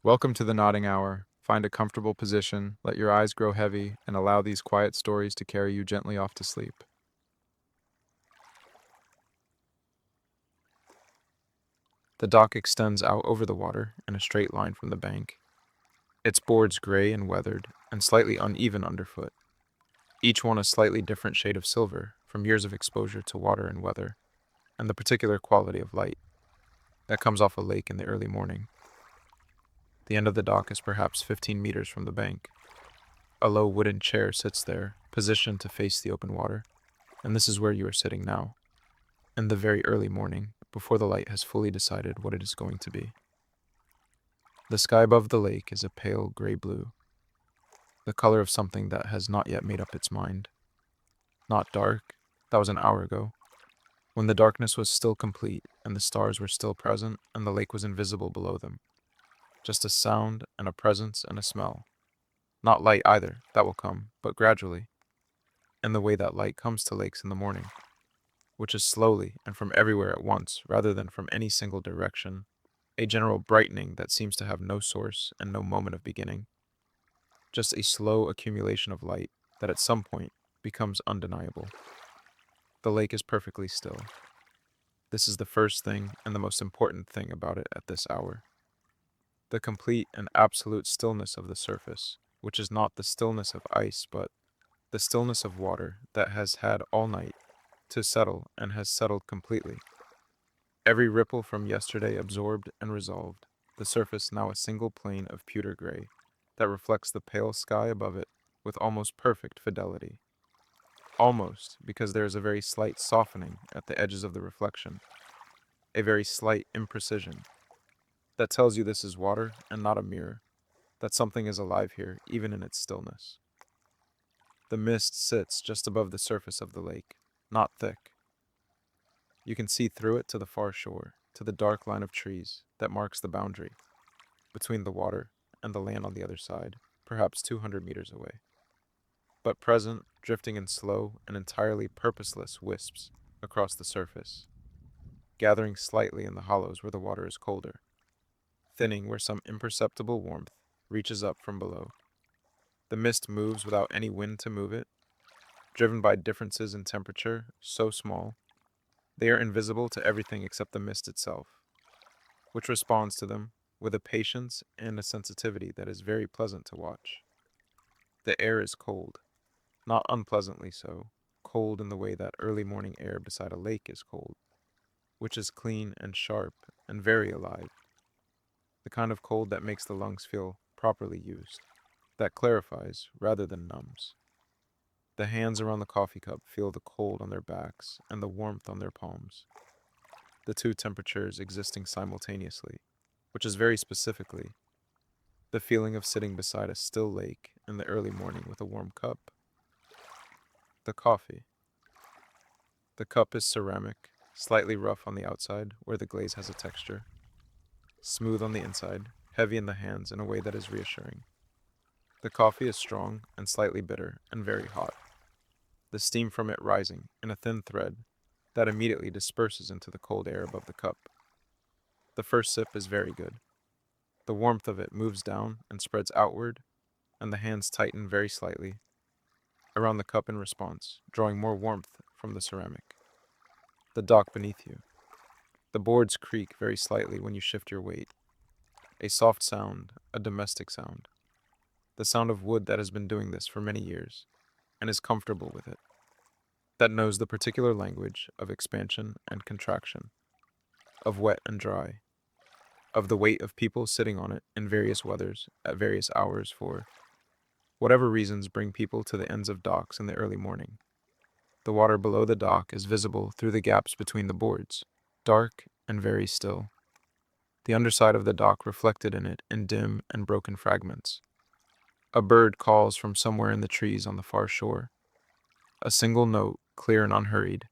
Welcome to the nodding hour. Find a comfortable position, let your eyes grow heavy, and allow these quiet stories to carry you gently off to sleep. The dock extends out over the water in a straight line from the bank, its boards gray and weathered, and slightly uneven underfoot, each one a slightly different shade of silver from years of exposure to water and weather, and the particular quality of light that comes off a lake in the early morning. The end of the dock is perhaps 15 meters from the bank. A low wooden chair sits there, positioned to face the open water, and this is where you are sitting now, in the very early morning, before the light has fully decided what it is going to be. The sky above the lake is a pale gray blue, the color of something that has not yet made up its mind. Not dark, that was an hour ago, when the darkness was still complete and the stars were still present and the lake was invisible below them. Just a sound and a presence and a smell. Not light either, that will come, but gradually, in the way that light comes to lakes in the morning, which is slowly and from everywhere at once rather than from any single direction, a general brightening that seems to have no source and no moment of beginning, just a slow accumulation of light that at some point becomes undeniable. The lake is perfectly still. This is the first thing and the most important thing about it at this hour. The complete and absolute stillness of the surface, which is not the stillness of ice, but the stillness of water that has had all night to settle and has settled completely. Every ripple from yesterday absorbed and resolved, the surface now a single plane of pewter gray that reflects the pale sky above it with almost perfect fidelity. Almost, because there is a very slight softening at the edges of the reflection, a very slight imprecision, that tells you this is water and not a mirror, that something is alive here, even in its stillness. The mist sits just above the surface of the lake, not thick. You can see through it to the far shore, to the dark line of trees that marks the boundary between the water and the land on the other side, perhaps 200 meters away. But present, drifting in slow and entirely purposeless wisps across the surface, gathering slightly in the hollows where the water is colder, thinning where some imperceptible warmth reaches up from below. The mist moves without any wind to move it, driven by differences in temperature so small they are invisible to everything except the mist itself, which responds to them with a patience and a sensitivity that is very pleasant to watch. The air is cold, not unpleasantly so, cold in the way that early morning air beside a lake is cold, which is clean and sharp and very alive, the kind of cold that makes the lungs feel properly used, that clarifies rather than numbs. The hands around the coffee cup feel the cold on their backs and the warmth on their palms, the two temperatures existing simultaneously, which is very specifically the feeling of sitting beside a still lake in the early morning with a warm cup. The coffee. The cup is ceramic, slightly rough on the outside where the glaze has a texture, smooth on the inside, heavy in the hands in a way that is reassuring. The coffee is strong and slightly bitter and very hot, the steam from it rising in a thin thread that immediately disperses into the cold air above the cup. The first sip is very good. The warmth of it moves down and spreads outward, and the hands tighten very slightly around the cup in response, drawing more warmth from the ceramic. The dock beneath you. The boards creak very slightly when you shift your weight. A soft sound, a domestic sound. The sound of wood that has been doing this for many years, and is comfortable with it. That knows the particular language of expansion and contraction, of wet and dry, of the weight of people sitting on it in various weathers at various hours for whatever reasons bring people to the ends of docks in the early morning. The water below the dock is visible through the gaps between the boards, dark and very still. The underside of the dock reflected in it in dim and broken fragments. A bird calls from somewhere in the trees on the far shore. A single note, clear and unhurried,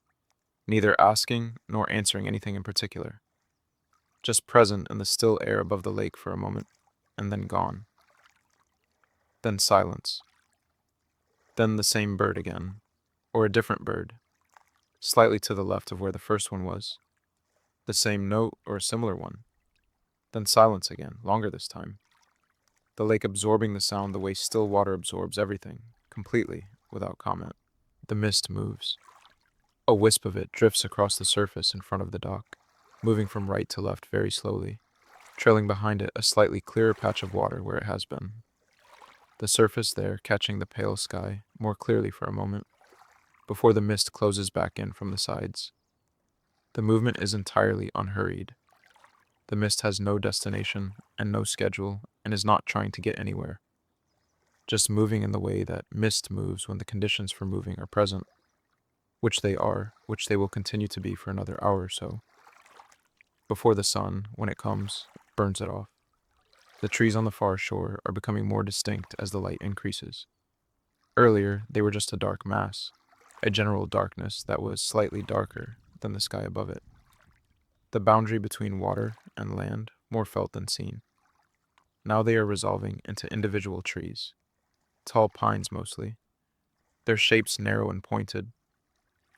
neither asking nor answering anything in particular. Just present in the still air above the lake for a moment, and then gone. Then silence. Then the same bird again, or a different bird, slightly to the left of where the first one was. The same note or a similar one. Then silence again, longer this time. the lake absorbing the sound the way still water absorbs everything, completely, without comment. The mist moves. A wisp of it drifts across the surface in front of the dock, moving from right to left very slowly, trailing behind it a slightly clearer patch of water where it has been. The surface there catching the pale sky more clearly for a moment, before the mist closes back in from the sides. The movement is entirely unhurried. The mist has no destination and no schedule and is not trying to get anywhere, just moving in the way that mist moves when the conditions for moving are present, which they are, which they will continue to be for another hour or so, before the sun, when it comes, burns it off. The trees on the far shore are becoming more distinct as the light increases. Earlier, they were just a dark mass, a general darkness that was slightly darker than the sky above it. The boundary between water and land more felt than seen. Now they are resolving into individual trees, tall pines mostly, their shapes narrow and pointed,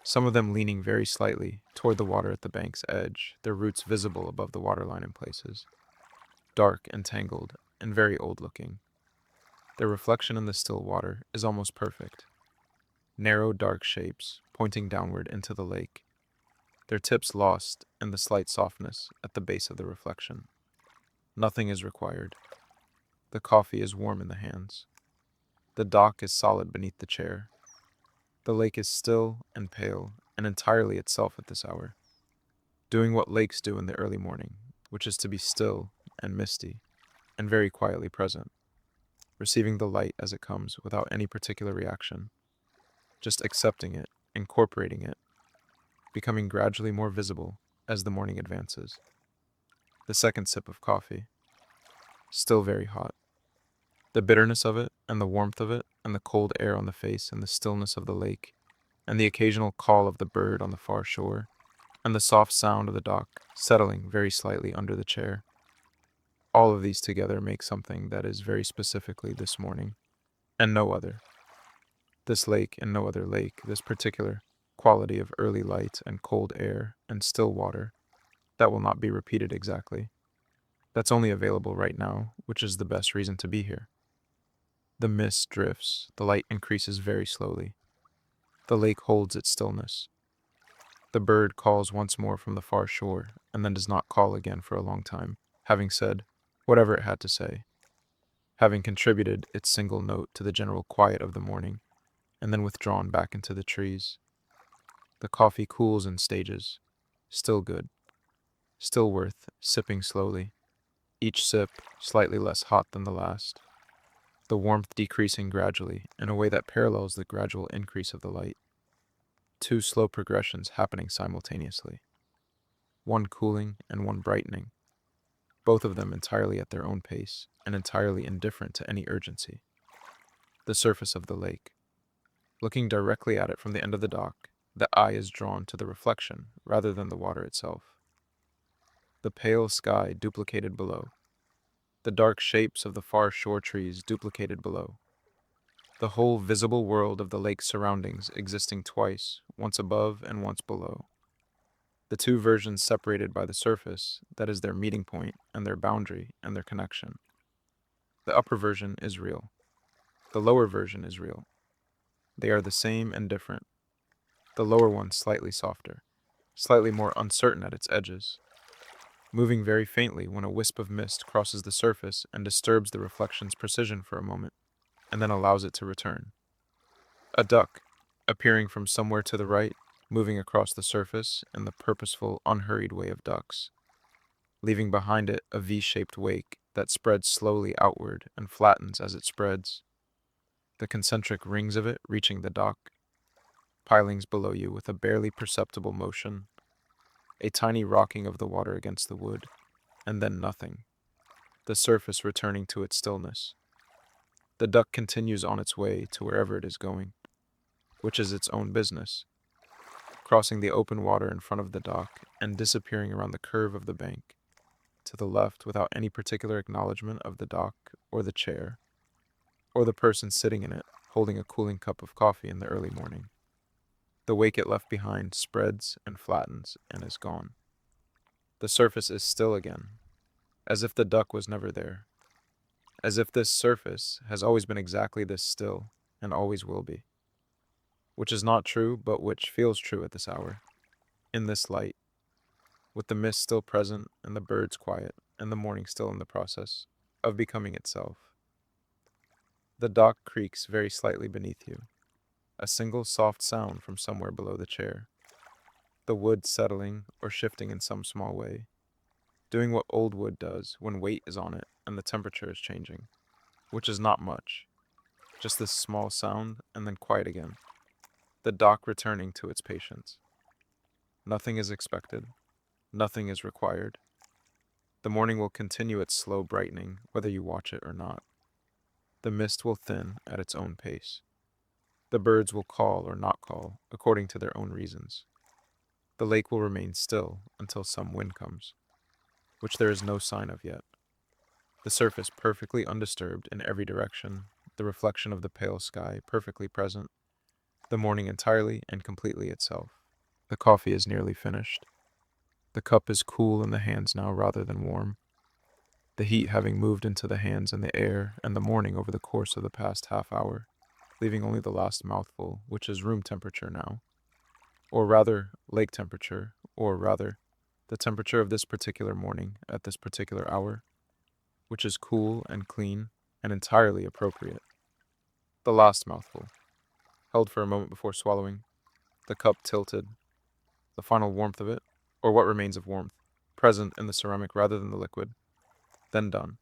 some of them leaning very slightly toward the water at the bank's edge, their roots visible above the waterline in places, dark and tangled and very old-looking. Their reflection in the still water is almost perfect. Narrow, dark shapes pointing downward into the lake, their tips lost in the slight softness at the base of the reflection. Nothing is required. The coffee is warm in the hands. The dock is solid beneath the chair. The lake is still and pale and entirely itself at this hour, doing what lakes do in the early morning, which is to be still and misty and very quietly present, receiving the light as it comes without any particular reaction, just accepting it, incorporating it, becoming gradually more visible as the morning advances. The second sip of coffee, still very hot. The bitterness of it, and the warmth of it, and the cold air on the face, and the stillness of the lake, and the occasional call of the bird on the far shore, and the soft sound of the dock settling very slightly under the chair. All of these together make something that is very specifically this morning, and no other. This lake and no other lake, this particular quality of early light and cold air and still water, that will not be repeated exactly. That's only available right now, which is the best reason to be here. The mist drifts, the light increases very slowly. The lake holds its stillness. The bird calls once more from the far shore, and then does not call again for a long time, having said whatever it had to say, having contributed its single note to the general quiet of the morning, and then withdrawn back into the trees. The coffee cools in stages, still good, still worth sipping slowly, each sip slightly less hot than the last, the warmth decreasing gradually in a way that parallels the gradual increase of the light. Two slow progressions happening simultaneously, one cooling and one brightening, both of them entirely at their own pace and entirely indifferent to any urgency. The surface of the lake. Looking directly at it from the end of the dock, the eye is drawn to the reflection rather than the water itself. The pale sky duplicated below. The dark shapes of the far shore trees duplicated below. The whole visible world of the lake's surroundings existing twice, once above and once below. The two versions separated by the surface, that is their meeting point and their boundary and their connection. The upper version is real. The lower version is real. They are the same and different. The lower one slightly softer, slightly more uncertain at its edges, moving very faintly when a wisp of mist crosses the surface and disturbs the reflection's precision for a moment, and then allows it to return. A duck, appearing from somewhere to the right, moving across the surface in the purposeful, unhurried way of ducks, leaving behind it a V-shaped wake that spreads slowly outward and flattens as it spreads, the concentric rings of it reaching the dock, pilings below you with a barely perceptible motion, a tiny rocking of the water against the wood, and then nothing, the surface returning to its stillness. The duck continues on its way to wherever it is going, which is its own business, crossing the open water in front of the dock and disappearing around the curve of the bank, to the left without any particular acknowledgement of the dock or the chair, or the person sitting in it holding a cooling cup of coffee in the early morning. The wake it left behind spreads and flattens and is gone. The surface is still again, as if the duck was never there. as if this surface has always been exactly this still and always will be, which is not true, but which feels true at this hour, in this light, with the mist still present and the birds quiet and the morning still in the process of becoming itself. The dock creaks very slightly beneath you, a single soft sound from somewhere below the chair, the wood settling or shifting in some small way, doing what old wood does when weight is on it and the temperature is changing, which is not much, just this small sound and then quiet again, the dock returning to its patience. Nothing is expected, nothing is required. The morning will continue its slow brightening, whether you watch it or not. The mist will thin at its own pace. The birds will call or not call, according to their own reasons. The lake will remain still until some wind comes, which there is no sign of yet. The surface perfectly undisturbed in every direction, the reflection of the pale sky perfectly present, the morning entirely and completely itself. The coffee is nearly finished. The cup is cool in the hands now rather than warm, the heat having moved into the hands and the air and the morning over the course of the past half hour, leaving only the last mouthful, which is room temperature now, or rather lake temperature, or rather the temperature of this particular morning at this particular hour, which is cool and clean and entirely appropriate. The last mouthful, held for a moment before swallowing, the cup tilted, the final warmth of it, or what remains of warmth, present in the ceramic rather than the liquid, then done.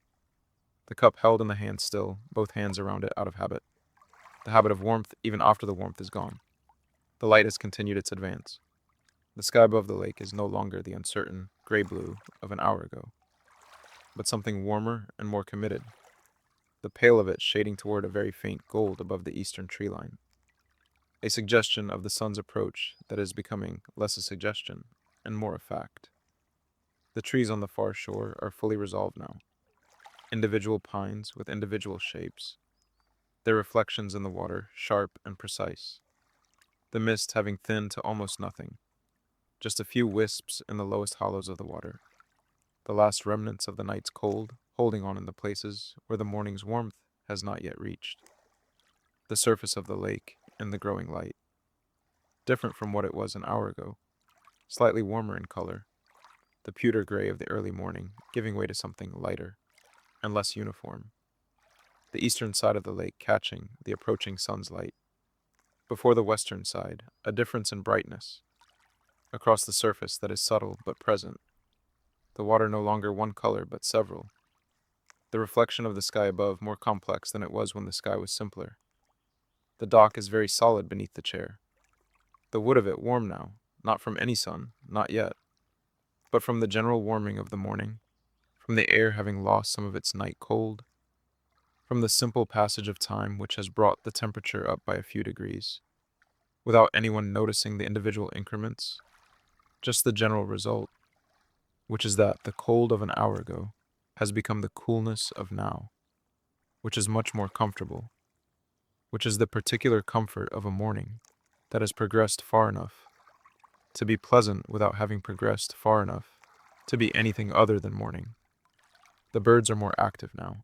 The cup held in the hand still, both hands around it out of habit. The habit of warmth even after the warmth is gone. The light has continued its advance. The sky above the lake is no longer the uncertain gray blue of an hour ago, but something warmer and more committed, the pale of it shading toward a very faint gold above the eastern tree line. A suggestion of the sun's approach that is becoming less a suggestion and more a fact. The trees on the far shore are fully resolved now, individual pines with individual shapes, their reflections in the water sharp and precise, the mist having thinned to almost nothing, just a few wisps in the lowest hollows of the water, the last remnants of the night's cold holding on in the places where the morning's warmth has not yet reached. The surface of the lake in the growing light, different from what it was an hour ago, slightly warmer in color, the pewter gray of the early morning giving way to something lighter and less uniform, the eastern side of the lake catching the approaching sun's light. Before the western side, a difference in brightness, across the surface that is subtle but present, the water no longer one color but several, the reflection of the sky above more complex than it was when the sky was simpler. The dock is very solid beneath the chair. The wood of it warm now, not from any sun, not yet, but from the general warming of the morning, from the air having lost some of its night cold, from the simple passage of time which has brought the temperature up by a few degrees, without anyone noticing the individual increments, just the general result, which is that the cold of an hour ago has become the coolness of now, which is much more comfortable, which is the particular comfort of a morning that has progressed far enough to be pleasant without having progressed far enough to be anything other than morning. The birds are more active now.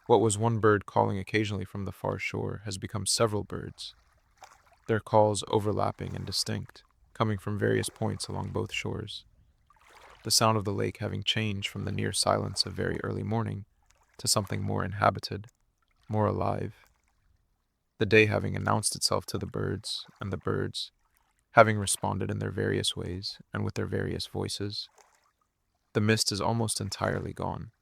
What was one bird calling occasionally from the far shore has become several birds, their calls overlapping and distinct, coming from various points along both shores. The sound of the lake having changed from the near silence of very early morning to something more inhabited, more alive. The day having announced itself to the birds, and the birds having responded in their various ways and with their various voices. The mist is almost entirely gone.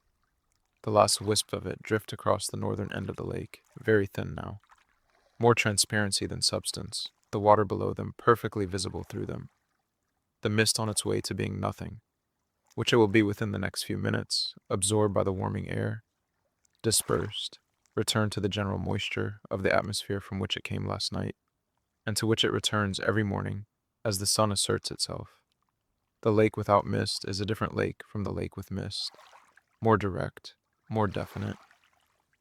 The last wisp of it drift across the northern end of the lake, very thin now. More transparency than substance, the water below them perfectly visible through them. The mist on its way to being nothing, which it will be within the next few minutes, absorbed by the warming air, dispersed, returned to the general moisture of the atmosphere from which it came last night, and to which it returns every morning as the sun asserts itself. The lake without mist is a different lake from the lake with mist, more direct, more definite,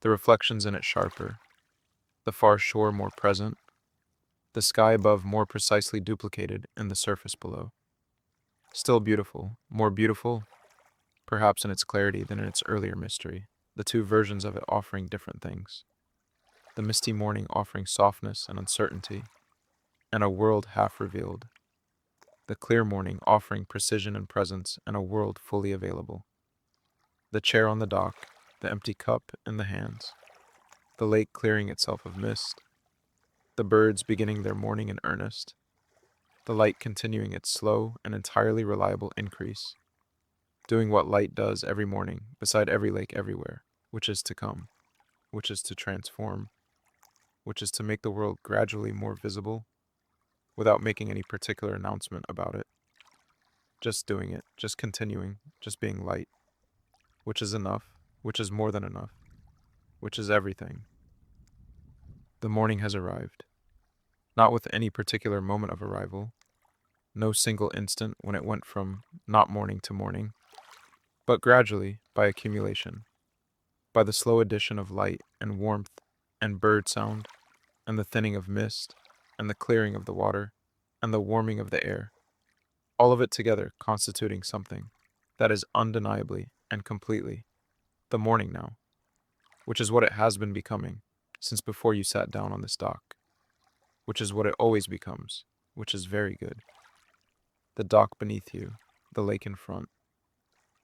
the reflections in it sharper, the far shore more present, the sky above more precisely duplicated in the surface below. Still beautiful, more beautiful, perhaps in its clarity than in its earlier mystery. the two versions of it offering different things. The misty morning offering softness and uncertainty, and a world half revealed. The clear morning offering precision and presence, and a world fully available. The chair on the dock, the empty cup in the hands, the lake clearing itself of mist, the birds beginning their morning in earnest, the light continuing its slow and entirely reliable increase, doing what light does every morning beside every lake everywhere, which is to come, which is to transform, which is to make the world gradually more visible without making any particular announcement about it. Just doing it, just continuing, just being light, which is enough, which is more than enough, which is everything. The morning has arrived, not with any particular moment of arrival, no single instant when it went from not morning to morning, but gradually, by accumulation, by the slow addition of light and warmth and bird sound, and the thinning of mist, and the clearing of the water, and the warming of the air, all of it together constituting something that is undeniably and completely the morning now, which is what it has been becoming since before you sat down on this dock, which is what it always becomes, which is very good. The dock beneath you, the lake in front,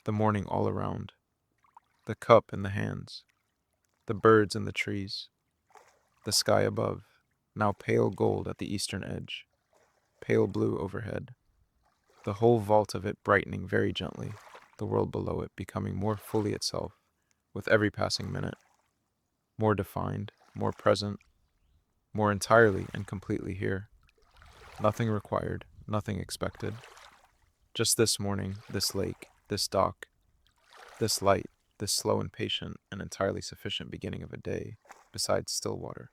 the morning all around, the cup in the hands, the birds in the trees, the sky above, now pale gold at the eastern edge, pale blue overhead, the whole vault of it brightening very gently, the world below it becoming more fully itself with every passing minute, more defined, more present, more entirely and completely here. Nothing required, nothing expected. Just this morning, this lake, this dock, this light, this slow and patient and entirely sufficient beginning of a day, besides still water.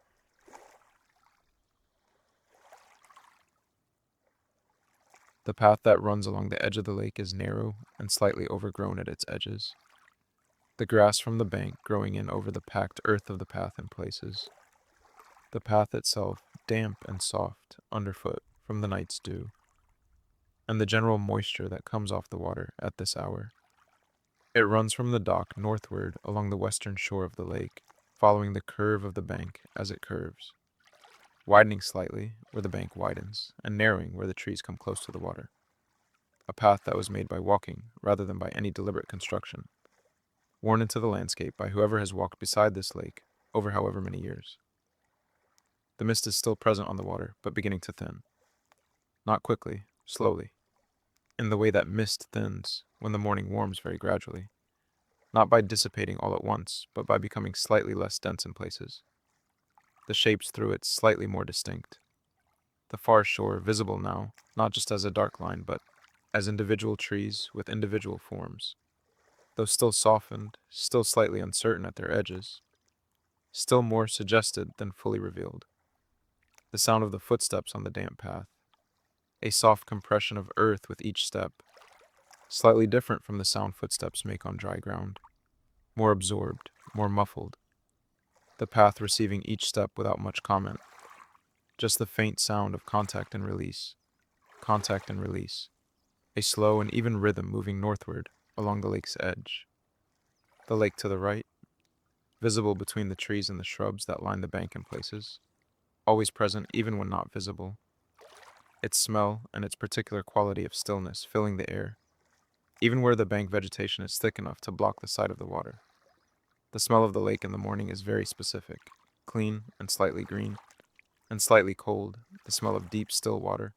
The path that runs along the edge of the lake is narrow and slightly overgrown at its edges. The grass from the bank growing in over the packed earth of the path in places. The path itself damp and soft underfoot from the night's dew, and the general moisture that comes off the water at this hour. It runs from the dock northward along the western shore of the lake, following the curve of the bank as it curves, widening slightly where the bank widens, and narrowing where the trees come close to the water. A path that was made by walking rather than by any deliberate construction, worn into the landscape by whoever has walked beside this lake over however many years. The mist is still present on the water, but beginning to thin. Not quickly, slowly, in the way that mist thins when the morning warms very gradually, not by dissipating all at once, but by becoming slightly less dense in places. The shapes through it slightly more distinct. The far shore visible now, not just as a dark line, but as individual trees with individual forms, though still softened, still slightly uncertain at their edges, still more suggested than fully revealed. The sound of the footsteps on the damp path, a soft compression of earth with each step, slightly different from the sound footsteps make on dry ground, more absorbed, more muffled, the path receiving each step without much comment, just the faint sound of contact and release, a slow and even rhythm moving northward along the lake's edge. The lake to the right, visible between the trees and the shrubs that line the bank in places, always present even when not visible, its smell and its particular quality of stillness filling the air, even where the bank vegetation is thick enough to block the sight of the water. The smell of the lake in the morning is very specific, clean and slightly green, and slightly cold, the smell of deep still water,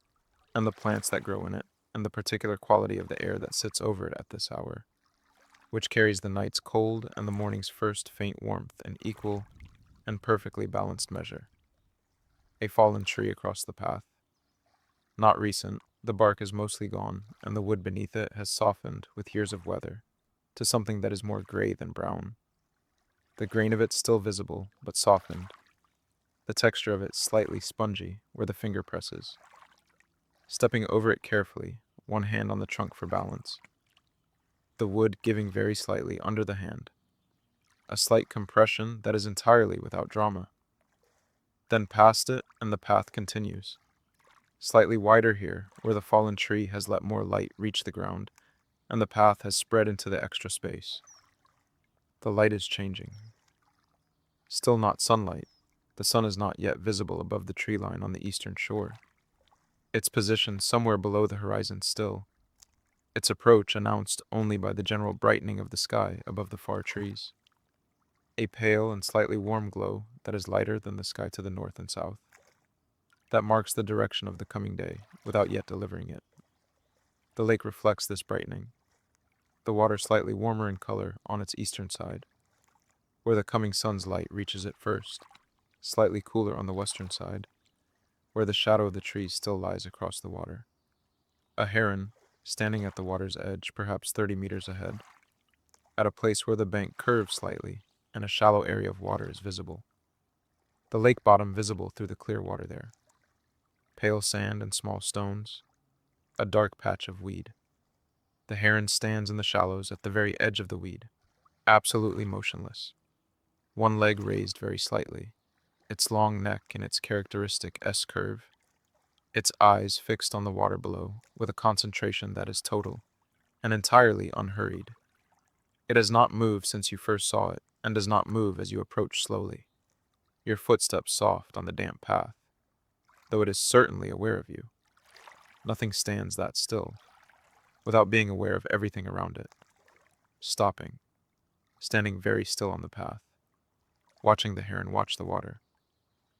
and the plants that grow in it, and the particular quality of the air that sits over it at this hour, which carries the night's cold and the morning's first faint warmth in equal and perfectly balanced measure. A fallen tree across the path. Not recent, the bark is mostly gone, and the wood beneath it has softened with years of weather to something that is more gray than brown. The grain of it still visible, but softened. The texture of it slightly spongy where the finger presses. Stepping over it carefully, one hand on the trunk for balance. The wood giving very slightly under the hand. A slight compression that is entirely without drama. Then past it, and the path continues. Slightly wider here, where the fallen tree has let more light reach the ground, and the path has spread into the extra space. The light is changing. Still not sunlight. The sun is not yet visible above the tree line on the eastern shore. Its position somewhere below the horizon still, its approach announced only by the general brightening of the sky above the far trees. A pale and slightly warm glow that is lighter than the sky to the north and south. That marks the direction of the coming day, without yet delivering it. The lake reflects this brightening, the water slightly warmer in color on its eastern side, where the coming sun's light reaches it first, slightly cooler on the western side, where the shadow of the trees still lies across the water. A heron, standing at the water's edge, perhaps 30 meters ahead, at a place where the bank curves slightly and a shallow area of water is visible. The lake bottom visible through the clear water there. Pale sand and small stones, a dark patch of weed. The heron stands in the shallows at the very edge of the weed, absolutely motionless, one leg raised very slightly, its long neck in its characteristic S-curve, its eyes fixed on the water below with a concentration that is total and entirely unhurried. It has not moved since you first saw it, and does not move as you approach slowly, your footsteps soft on the damp path, though it is certainly aware of you. Nothing stands that still, without being aware of everything around it. Stopping, standing very still on the path, watching the heron watch the water.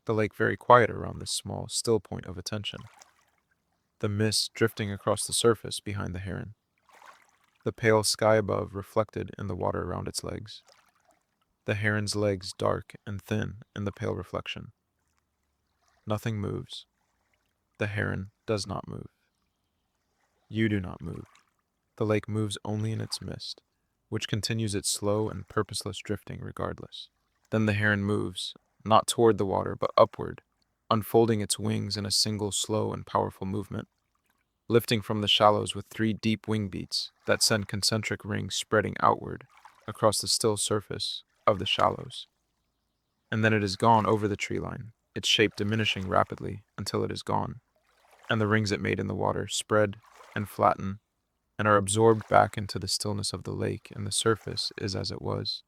The lake very quiet around this small, still point of attention. The mist drifting across the surface behind the heron. The pale sky above reflected in the water around its legs. The heron's legs dark and thin in the pale reflection. Nothing moves. The heron does not move. You do not move. The lake moves only in its mist, which continues its slow and purposeless drifting regardless. Then the heron moves, not toward the water, but upward, unfolding its wings in a single slow and powerful movement, lifting from the shallows with 3 deep wing beats that send concentric rings spreading outward across the still surface of the shallows. And then it is gone over the tree line, its shape diminishing rapidly until it is gone, and the rings it made in the water spread and flatten and are absorbed back into the stillness of the lake, and the surface is as it was,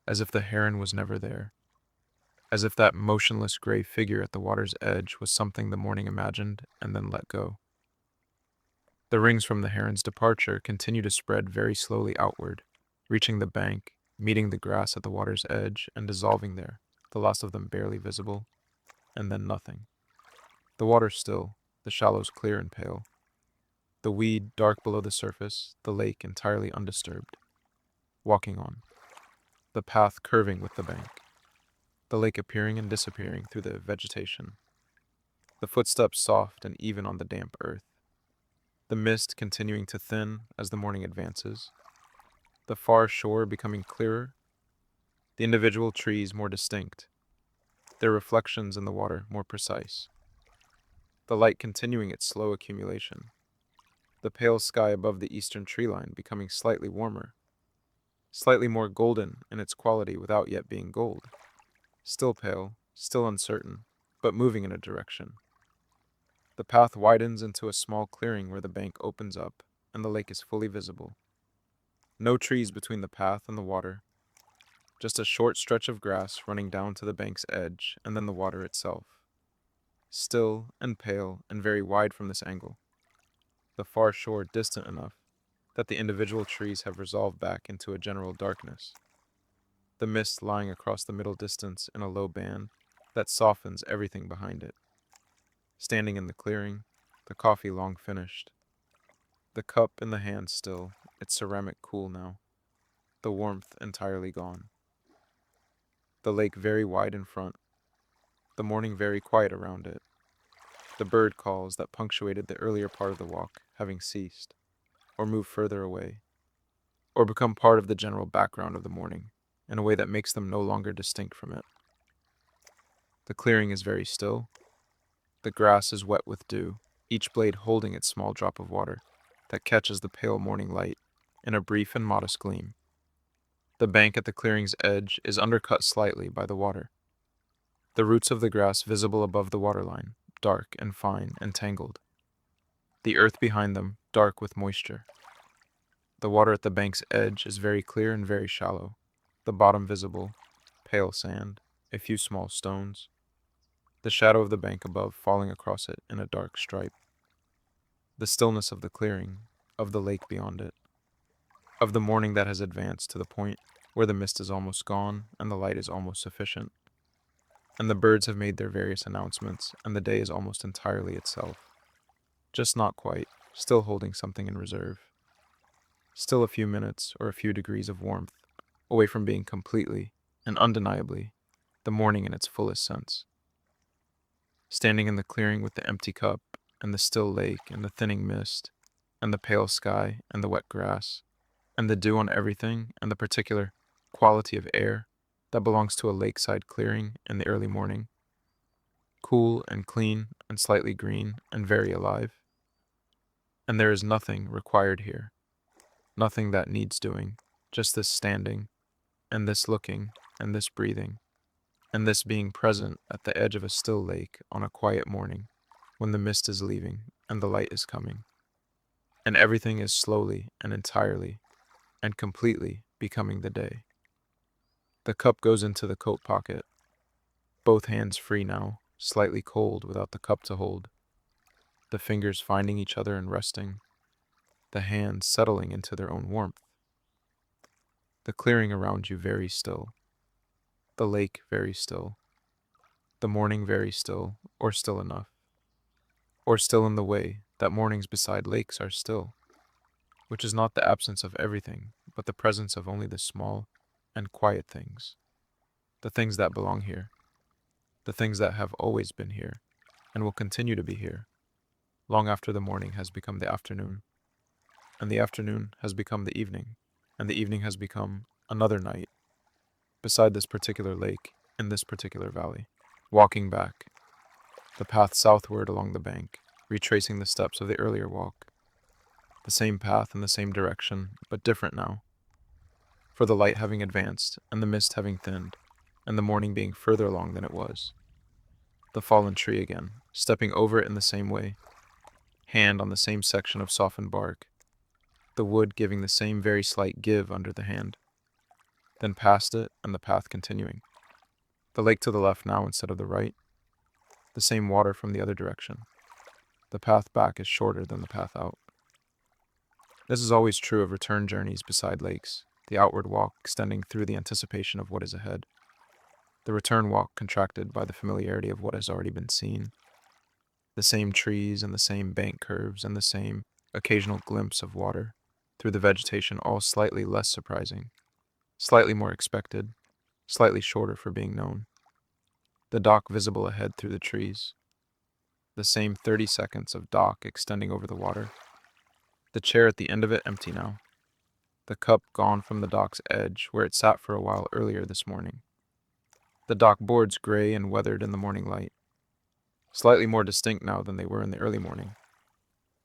as if the heron was never there, as if that motionless gray figure at the water's edge was something the morning imagined and then let go. The rings from the heron's departure continue to spread very slowly outward, reaching the bank, meeting the grass at the water's edge, and dissolving there, the last of them barely visible, and then nothing. The water still, the shallows clear and pale. The weed dark below the surface, the lake entirely undisturbed. Walking on. The path curving with the bank. The lake appearing and disappearing through the vegetation. The footsteps soft and even on the damp earth. The mist continuing to thin as the morning advances. The far shore becoming clearer. The individual trees more distinct. Their reflections in the water more precise. The light continuing its slow accumulation. The pale sky above the eastern tree line becoming slightly warmer, slightly more golden in its quality without yet being gold. Still pale, still uncertain, but moving in a direction. The path widens into a small clearing where the bank opens up and the lake is fully visible. No trees between the path and the water, just a short stretch of grass running down to the bank's edge and then the water itself. Still and pale and very wide from this angle. The far shore distant enough that the individual trees have resolved back into a general darkness. The mist lying across the middle distance in a low band that softens everything behind it. Standing in the clearing, the coffee long finished. The cup in the hand still, its ceramic cool now, the warmth entirely gone. The lake very wide in front, the morning very quiet around it. The bird calls that punctuated the earlier part of the walk having ceased, or moved further away, or become part of the general background of the morning in a way that makes them no longer distinct from it. The clearing is very still. The grass is wet with dew, each blade holding its small drop of water that catches the pale morning light in a brief and modest gleam. The bank at the clearing's edge is undercut slightly by the water. The roots of the grass visible above the waterline, dark and fine and tangled. The earth behind them, dark with moisture. The water at the bank's edge is very clear and very shallow. The bottom visible, pale sand, a few small stones, the shadow of the bank above falling across it in a dark stripe. The stillness of the clearing, of the lake beyond it, of the morning that has advanced to the point where the mist is almost gone and the light is almost sufficient, and the birds have made their various announcements, and the day is almost entirely itself. Just not quite, still holding something in reserve. Still a few minutes or a few degrees of warmth away from being completely and undeniably the morning in its fullest sense. Standing in the clearing with the empty cup and the still lake and the thinning mist and the pale sky and the wet grass and the dew on everything and the particular quality of air that belongs to a lakeside clearing in the early morning, cool and clean and slightly green and very alive. And there is nothing required here, nothing that needs doing, just this standing and this looking and this breathing and this being present at the edge of a still lake on a quiet morning when the mist is leaving and the light is coming, and everything is slowly and entirely and completely becoming the day. The cup goes into the coat pocket, both hands free now, slightly cold without the cup to hold, the fingers finding each other and resting, the hands settling into their own warmth. The clearing around you very still, the lake very still, the morning very still, or still enough, or still in the way that mornings beside lakes are still, which is not the absence of everything, but the presence of only the small and quiet things, the things that belong here, the things that have always been here and will continue to be here, long after the morning has become the afternoon, and the afternoon has become the evening, and the evening has become another night, beside this particular lake, in this particular valley. Walking back, the path southward along the bank, retracing the steps of the earlier walk. The same path in the same direction, but different now, for the light having advanced, and the mist having thinned, and the morning being further along than it was. The fallen tree again, stepping over it in the same way, hand on the same section of softened bark, the wood giving the same very slight give under the hand, then past it and the path continuing. The lake to the left now instead of the right, the same water from the other direction. The path back is shorter than the path out. This is always true of return journeys beside lakes, the outward walk extending through the anticipation of what is ahead, the return walk contracted by the familiarity of what has already been seen, the same trees and the same bank curves and the same occasional glimpse of water through the vegetation, all slightly less surprising, slightly more expected, slightly shorter for being known. The dock visible ahead through the trees. The same 30 seconds of dock extending over the water. The chair at the end of it empty now. The cup gone from the dock's edge where it sat for a while earlier this morning. The dock boards gray and weathered in the morning light. Slightly more distinct now than they were in the early morning.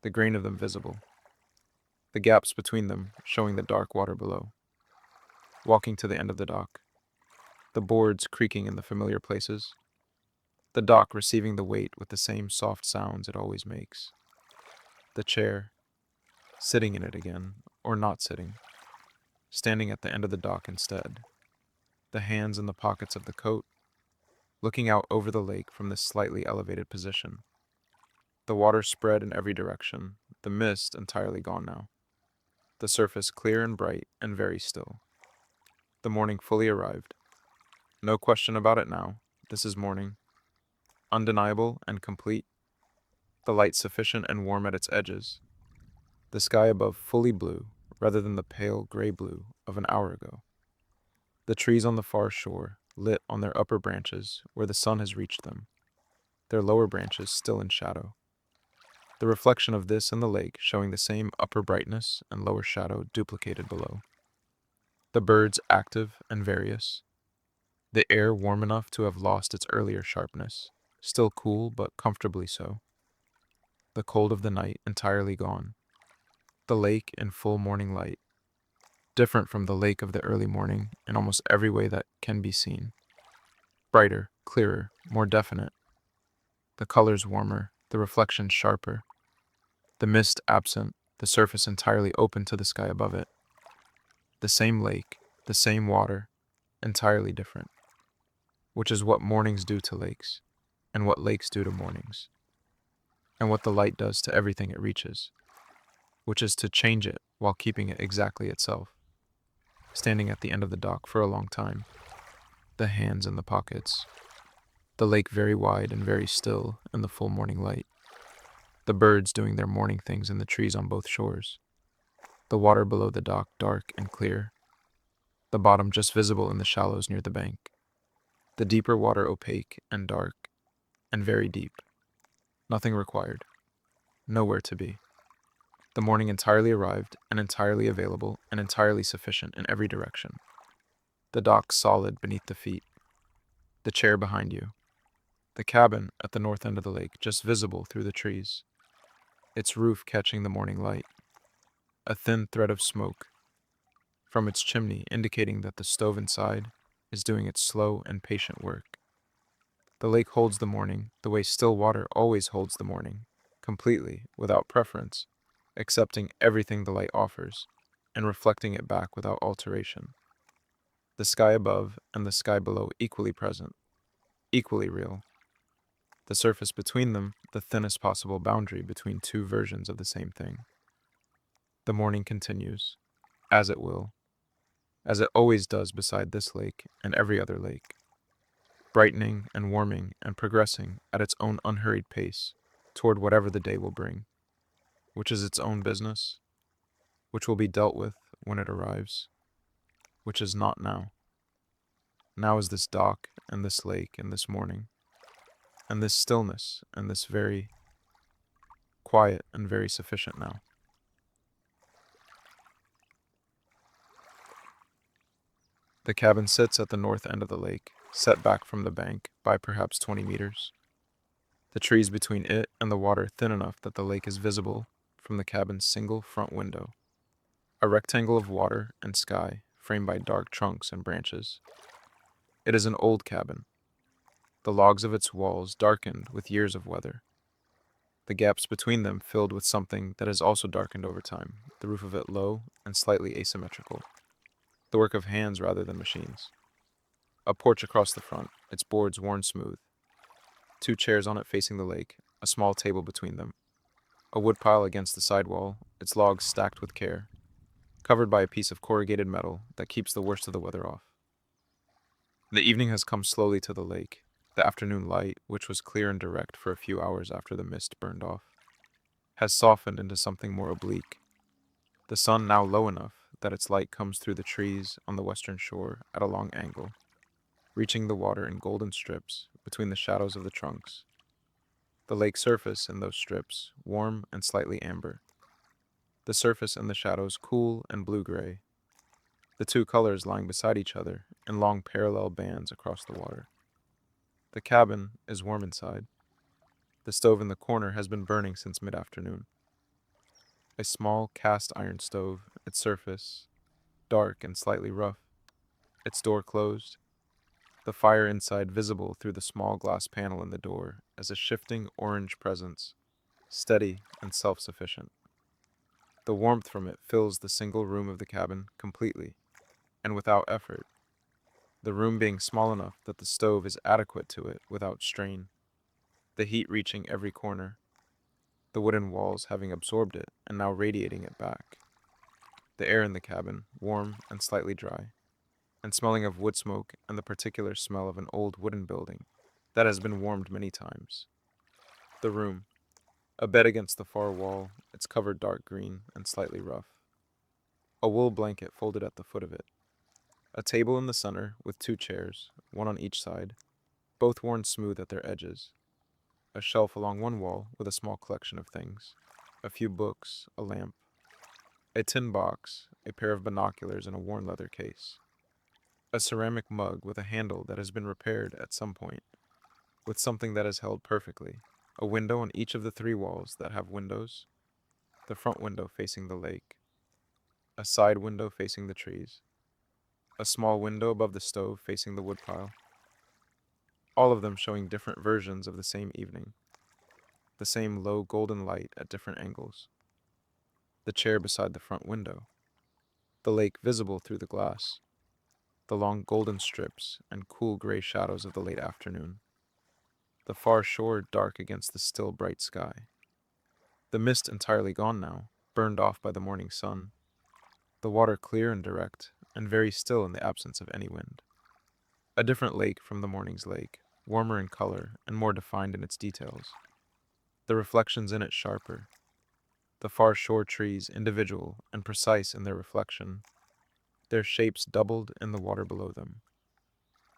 The grain of them visible. The gaps between them showing the dark water below. Walking to the end of the dock. The boards creaking in the familiar places. The dock receiving the weight with the same soft sounds it always makes. The chair, sitting in it again, or not sitting, standing at the end of the dock instead. The hands in the pockets of the coat, looking out over the lake from this slightly elevated position. The water spread in every direction, the mist entirely gone now. The surface clear and bright and very still. The morning fully arrived. No question about it now. This is morning. Undeniable and complete. The light sufficient and warm at its edges. The sky above fully blue, rather than the pale gray blue of an hour ago. The trees on the far shore, lit on their upper branches where the sun has reached them, their lower branches still in shadow. The reflection of this in the lake showing the same upper brightness and lower shadow duplicated below. The birds active and various. The air warm enough to have lost its earlier sharpness, still cool but comfortably so. The cold of the night entirely gone. The lake in full morning light, different from the lake of the early morning in almost every way that can be seen. Brighter, clearer, more definite. The colors warmer, the reflections sharper. The mist absent, the surface entirely open to the sky above it. The same lake, the same water, entirely different, which is what mornings do to lakes, and what lakes do to mornings, and what the light does to everything it reaches, which is to change it while keeping it exactly itself, standing at the end of the dock for a long time, the hands in the pockets, the lake very wide and very still in the full morning light, the birds doing their morning things in the trees on both shores, the water below the dock dark and clear, the bottom just visible in the shallows near the bank, the deeper water opaque and dark and very deep, nothing required, nowhere to be. The morning entirely arrived and entirely available and entirely sufficient in every direction. The dock solid beneath the feet, the chair behind you, the cabin at the north end of the lake just visible through the trees, its roof catching the morning light, a thin thread of smoke from its chimney indicating that the stove inside is doing its slow and patient work. The lake holds the morning the way still water always holds the morning, completely, without preference, accepting everything the light offers, and reflecting it back without alteration. The sky above and the sky below equally present, equally real. The surface between them the thinnest possible boundary between two versions of the same thing. The morning continues, as it will, as it always does beside this lake and every other lake, brightening and warming and progressing at its own unhurried pace toward whatever the day will bring, which is its own business, which will be dealt with when it arrives, which is not now. Now is this dock and this lake and this morning, and this stillness and this very quiet and very sufficient now. The cabin sits at the north end of the lake, set back from the bank by perhaps 20 meters. The trees between it and the water thin enough that the lake is visible from the cabin's single front window, a rectangle of water and sky framed by dark trunks and branches. It is an old cabin, the logs of its walls darkened with years of weather, the gaps between them filled with something that has also darkened over time, the roof of it low and slightly asymmetrical, the work of hands rather than machines. A porch across the front, its boards worn smooth, two chairs on it facing the lake, a small table between them, a woodpile against the side wall, its logs stacked with care, covered by a piece of corrugated metal that keeps the worst of the weather off. The evening has come slowly to the lake. The afternoon light, which was clear and direct for a few hours after the mist burned off, has softened into something more oblique. The sun now low enough that its light comes through the trees on the western shore at a long angle, reaching the water in golden strips between the shadows of the trunks. The lake surface in those strips, warm and slightly amber. The surface and the shadows cool and blue-gray. The two colors lying beside each other in long parallel bands across the water. The cabin is warm inside. The stove in the corner has been burning since mid-afternoon. A small cast iron stove, its surface dark and slightly rough, its door closed, the fire inside visible through the small glass panel in the door as a shifting orange presence, steady and self-sufficient. The warmth from it fills the single room of the cabin completely, and without effort, the room being small enough that the stove is adequate to it without strain, the heat reaching every corner, the wooden walls having absorbed it and now radiating it back. The air in the cabin, warm and slightly dry, and smelling of wood smoke and the particular smell of an old wooden building that has been warmed many times. The room, a bed against the far wall, its cover dark green and slightly rough. A wool blanket folded at the foot of it. A table in the center with two chairs, one on each side, both worn smooth at their edges. A shelf along one wall with a small collection of things. A few books, a lamp. A tin box, a pair of binoculars in a worn leather case. A ceramic mug with a handle that has been repaired at some point, with something that is held perfectly. A window on each of the three walls that have windows. The front window facing the lake. A side window facing the trees. A small window above the stove facing the woodpile. All of them showing different versions of the same evening. The same low golden light at different angles. The chair beside the front window. The lake visible through the glass. the long golden strips and cool gray shadows of the late afternoon. The far shore dark against the still bright sky. The mist entirely gone now, burned off by the morning sun. The water clear and direct, and very still in the absence of any wind. A different lake from the morning's lake, warmer in color and more defined in its details. The reflections in it sharper. The far shore trees individual and precise in their reflection, their shapes doubled in the water below them.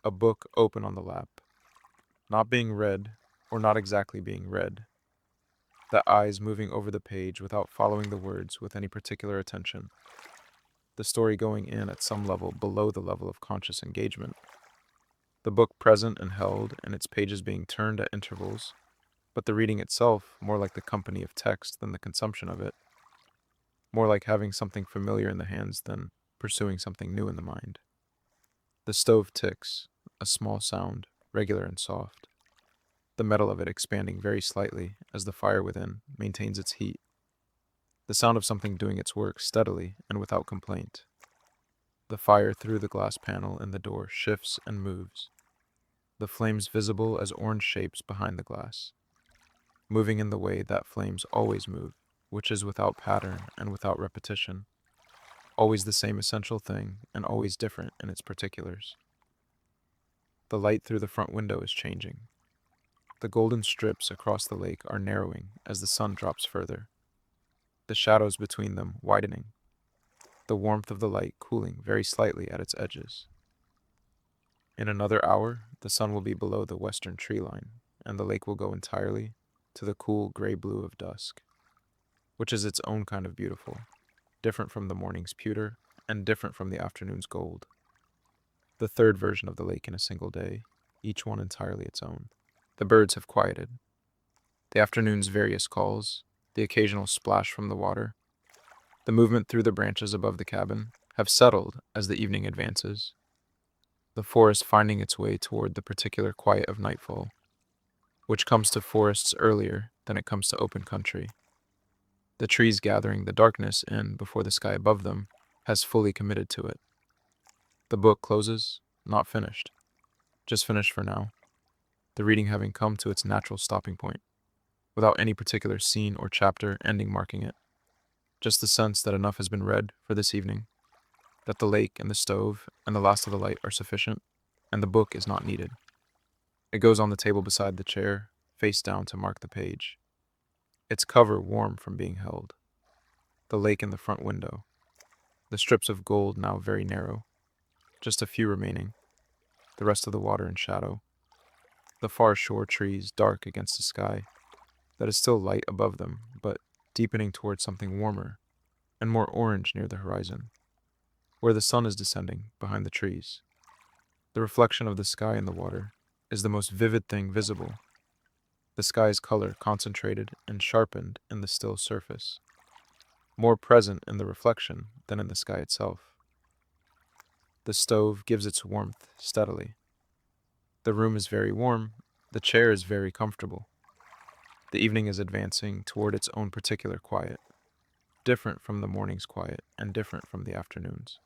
A book open on the lap, not being read, or not exactly being read. The eyes moving over the page without following the words with any particular attention. The story going in at some level below the level of conscious engagement. The book present and held, and its pages being turned at intervals, but the reading itself more like the company of text than the consumption of it, more like having something familiar in the hands than pursuing something new in the mind. The stove ticks, a small sound, regular and soft, the metal of it expanding very slightly as the fire within maintains its heat. The sound of something doing its work steadily and without complaint. The fire through the glass panel in the door shifts and moves, the flames visible as orange shapes behind the glass, moving in the way that flames always move, which is without pattern and without repetition, always the same essential thing and always different in its particulars. The light through the front window is changing. The golden strips across the lake are narrowing as the sun drops further, the shadows between them widening, the warmth of the light cooling very slightly at its edges. In another hour, the sun will be below the western tree line, and the lake will go entirely to the cool gray blue of dusk, which is its own kind of beautiful, different from the morning's pewter, and different from the afternoon's gold. The third version of the lake in a single day, each one entirely its own. The birds have quieted. The afternoon's various calls, the occasional splash from the water, the movement through the branches above the cabin, have settled as the evening advances, the forest finding its way toward the particular quiet of nightfall, which comes to forests earlier than it comes to open country. The trees gathering the darkness in before the sky above them has fully committed to it. The book closes, not finished, just finished for now, the reading having come to its natural stopping point, without any particular scene or chapter ending marking it. Just the sense that enough has been read for this evening, that the lake and the stove and the last of the light are sufficient, and the book is not needed. It goes on the table beside the chair, face down to mark the page, its cover warm from being held. The lake in the front window, the strips of gold now very narrow, just a few remaining, the rest of the water in shadow, the far shore trees dark against a sky that is still light above them, but deepening towards something warmer and more orange near the horizon, where the sun is descending behind the trees. The reflection of the sky in the water is the most vivid thing visible, the sky's color concentrated and sharpened in the still surface, more present in the reflection than in the sky itself. The stove gives its warmth steadily. The room is very warm, the chair is very comfortable. The evening is advancing toward its own particular quiet, different from the morning's quiet and different from the afternoon's.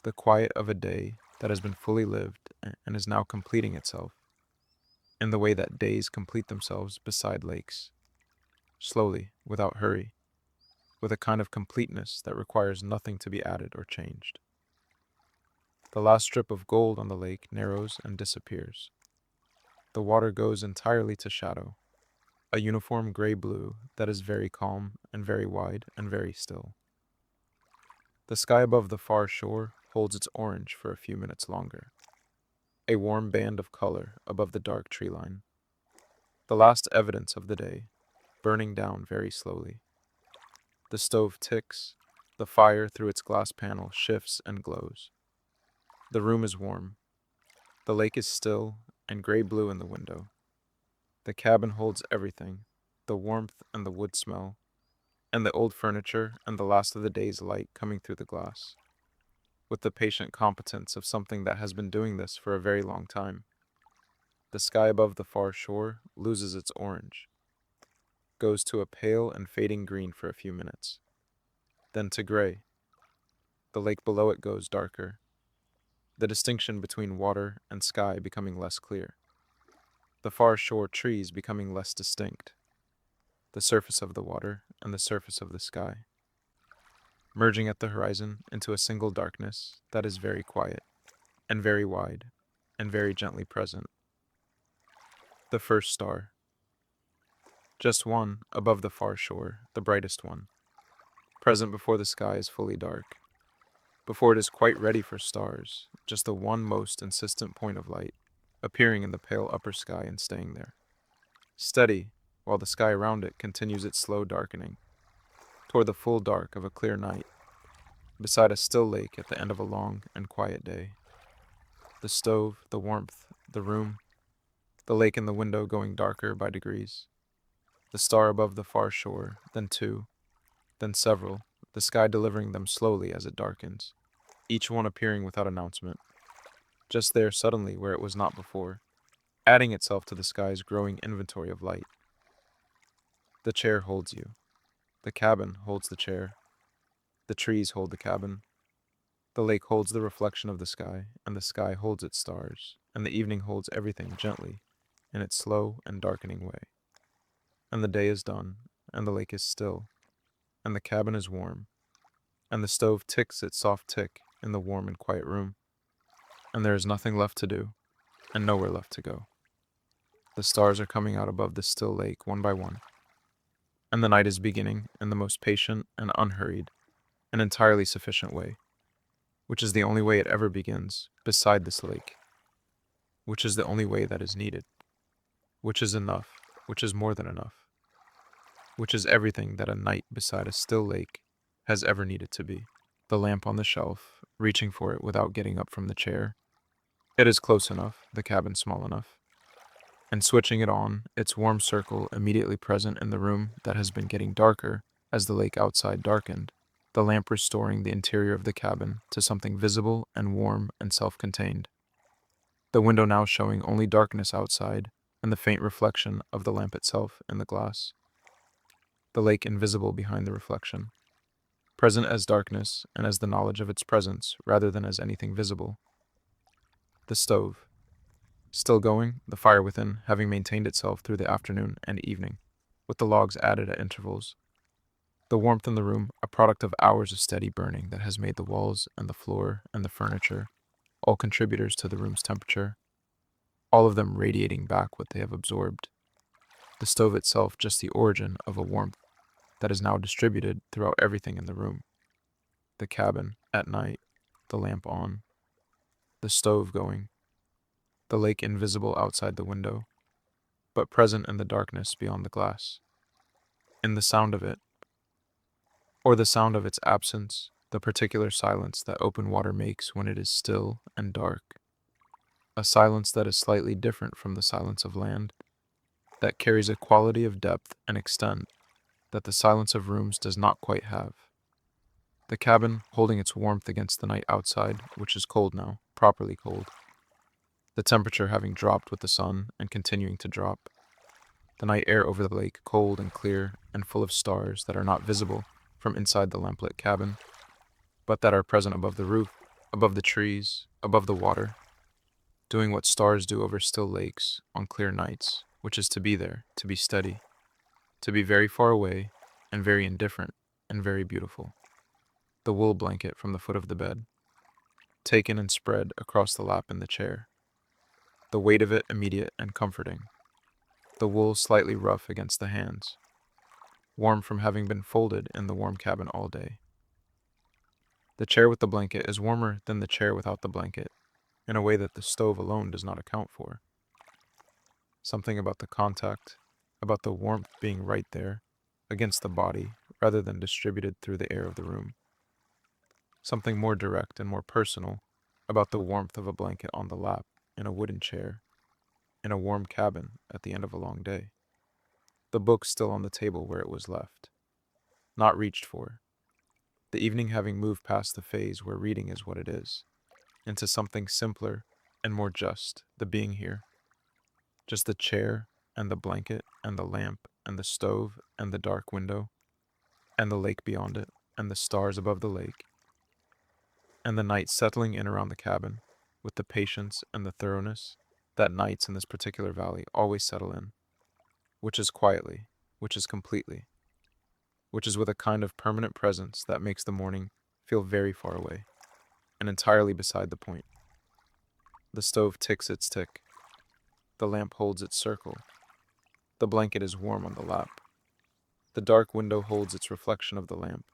The quiet of a day that has been fully lived and is now completing itself, in the way that days complete themselves beside lakes, slowly, without hurry, with a kind of completeness that requires nothing to be added or changed. The last strip of gold on the lake narrows and disappears. The water goes entirely to shadow, a uniform gray-blue that is very calm and very wide and very still. The sky above the far shore holds its orange for a few minutes longer, a warm band of color above the dark tree line. The last evidence of the day, burning down very slowly. The stove ticks, the fire through its glass panel shifts and glows. The room is warm. The lake is still and gray-blue in the window. The cabin holds everything, the warmth and the wood smell, and the old furniture and the last of the day's light coming through the glass, with the patient competence of something that has been doing this for a very long time. The sky above the far shore loses its orange, goes to a pale and fading green for a few minutes, then to gray. The lake below it goes darker. the distinction between water and sky becoming less clear, the far shore trees becoming less distinct, the surface of the water and the surface of the sky, merging at the horizon into a single darkness that is very quiet, and very wide, and very gently present. The first star. Just one, above the far shore, the brightest one, present before the sky is fully dark, before it is quite ready for stars, just the one most insistent point of light, appearing in the pale upper sky and staying there, steady, while the sky around it continues its slow darkening, toward the full dark of a clear night, beside a still lake at the end of a long and quiet day. The stove, the warmth, the room, the lake in the window going darker by degrees, the star above the far shore, then two, then several, the sky delivering them slowly as it darkens, each one appearing without announcement, just there suddenly where it was not before, adding itself to the sky's growing inventory of light. The chair holds you. The cabin holds the chair. The trees hold the cabin. The lake holds the reflection of the sky holds its stars, and the evening holds everything gently, in its slow and darkening way. And the day is done, and the lake is still, and the cabin is warm, and the stove ticks its soft tick in the warm and quiet room, and there is nothing left to do, and nowhere left to go. The stars are coming out above the still lake one by one, and the night is beginning in the most patient and unhurried and entirely sufficient way, which is the only way it ever begins beside this lake, which is the only way that is needed, which is enough, which is more than enough, which is everything that a night beside a still lake has ever needed to be. The lamp on the shelf, reaching for it without getting up from the chair. It is close enough, the cabin small enough, and switching it on, its warm circle immediately present in the room that has been getting darker as the lake outside darkened, the lamp restoring the interior of the cabin to something visible and warm and self-contained. The window now showing only darkness outside and the faint reflection of the lamp itself in the glass. The lake invisible behind the reflection, present as darkness and as the knowledge of its presence rather than as anything visible. The stove, still going, the fire within having maintained itself through the afternoon and evening, with the logs added at intervals. The warmth in the room, a product of hours of steady burning that has made the walls and the floor and the furniture all contributors to the room's temperature, all of them radiating back what they have absorbed. The stove itself just the origin of a warmth that is now distributed throughout everything in the room. The cabin, at night, the lamp on, the stove going, the lake invisible outside the window, but present in the darkness beyond the glass. In the sound of it, or the sound of its absence, the particular silence that open water makes when it is still and dark. A silence that is slightly different from the silence of land, that carries a quality of depth and extent that the silence of rooms does not quite have. The cabin holding its warmth against the night outside, which is cold now, properly cold. The temperature having dropped with the sun and continuing to drop. The night air over the lake cold and clear and full of stars that are not visible from inside the lamplit cabin, but that are present above the roof, above the trees, above the water, doing what stars do over still lakes on clear nights, which is to be there, to be steady, to be very far away and very indifferent and very beautiful. The wool blanket from the foot of the bed, taken and spread across the lap in the chair. The weight of it immediate and comforting. The wool slightly rough against the hands, warm from having been folded in the warm cabin all day. The chair with the blanket is warmer than the chair without the blanket, in a way that the stove alone does not account for. Something about the contact, about the warmth being right there, against the body, rather than distributed through the air of the room. Something more direct and more personal about the warmth of a blanket on the lap, in a wooden chair, in a warm cabin at the end of a long day. The book still on the table where it was left, not reached for. The evening having moved past the phase where reading is what it is, into something simpler and more just, the being here. Just the chair and the blanket and the lamp and the stove and the dark window and the lake beyond it and the stars above the lake and the night settling in around the cabin with the patience and the thoroughness that nights in this particular valley always settle in, which is quietly, which is completely, which is with a kind of permanent presence that makes the morning feel very far away and entirely beside the point. The stove ticks its tick, the lamp holds its circle, the blanket is warm on the lap, the dark window holds its reflection of the lamp,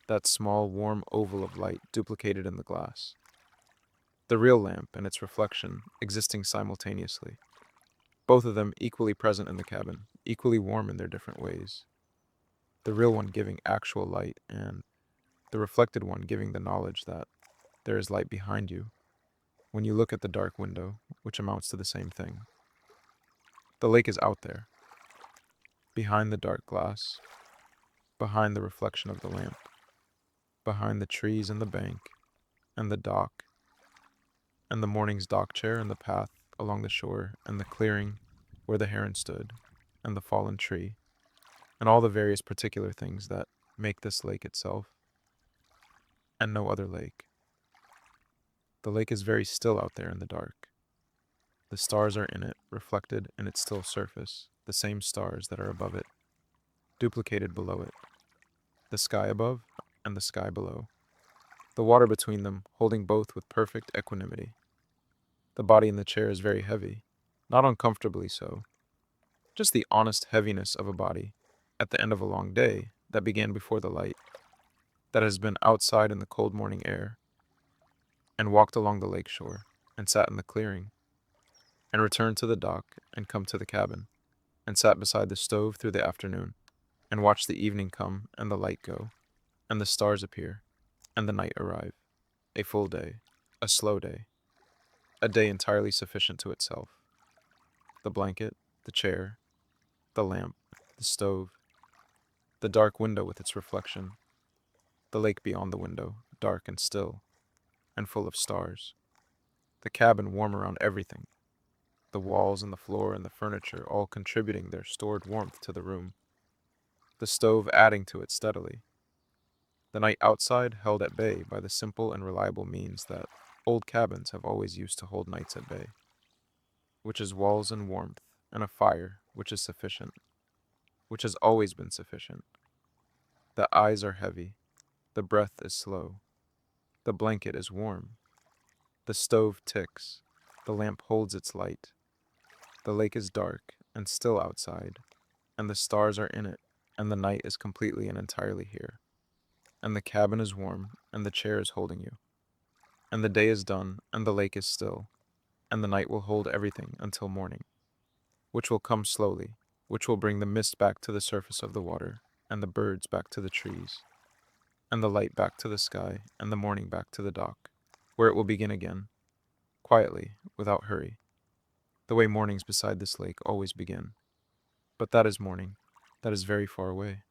that small warm oval of light duplicated in the glass. The real lamp and its reflection existing simultaneously, both of them equally present in the cabin, equally warm in their different ways. The real one giving actual light, and the reflected one giving the knowledge that there is light behind you when you look at the dark window, which amounts to the same thing. The lake is out there, behind the dark glass, behind the reflection of the lamp, behind the trees and the bank, and the dock, and the morning's dock chair, and the path along the shore, and the clearing where the heron stood, and the fallen tree, and all the various particular things that make this lake itself, and no other lake. The lake is very still out there in the dark. The stars are in it, reflected in its still surface, the same stars that are above it, duplicated below it. The sky above and the sky below. The water between them holding both with perfect equanimity. The body in the chair is very heavy, not uncomfortably so, just the honest heaviness of a body at the end of a long day that began before the light, that has been outside in the cold morning air, and walked along the lakeshore, and sat in the clearing, and returned to the dock, and come to the cabin, and sat beside the stove through the afternoon, and watched the evening come, and the light go, and the stars appear, and the night arrive. A full day, a slow day, a day entirely sufficient to itself. The blanket, the chair, the lamp, the stove, the dark window with its reflection, the lake beyond the window, dark and still, and full of stars, the cabin warm around everything, the walls and the floor and the furniture all contributing their stored warmth to the room, the stove adding to it steadily, the night outside held at bay by the simple and reliable means that old cabins have always used to hold nights at bay, which is walls and warmth, and a fire which is sufficient, which has always been sufficient. The eyes are heavy, the breath is slow, the blanket is warm, the stove ticks, the lamp holds its light, the lake is dark and still outside, and the stars are in it, and the night is completely and entirely here, and the cabin is warm, and the chair is holding you, and the day is done, and the lake is still, and the night will hold everything until morning, which will come slowly, which will bring the mist back to the surface of the water, and the birds back to the trees, and the light back to the sky, and the morning back to the dock, where it will begin again, quietly, without hurry, the way mornings beside this lake always begin. But that is morning, that is very far away.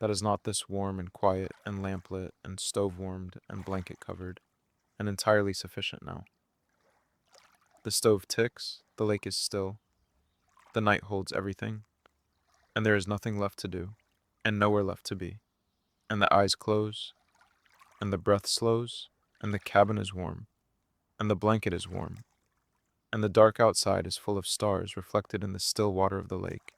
That is not this warm and quiet and lamplit and stove-warmed and blanket-covered, and entirely sufficient now. The stove ticks, the lake is still, the night holds everything, and there is nothing left to do, and nowhere left to be, and the eyes close, and the breath slows, and the cabin is warm, and the blanket is warm, and the dark outside is full of stars reflected in the still water of the lake,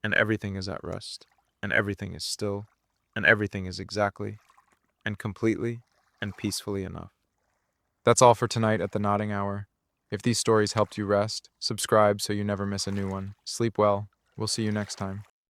and everything is at rest, and everything is still, and everything is exactly, and completely, and peacefully enough. That's all for tonight at the Nodding Hour. If these stories helped you rest, subscribe so you never miss a new one. Sleep well. We'll see you next time.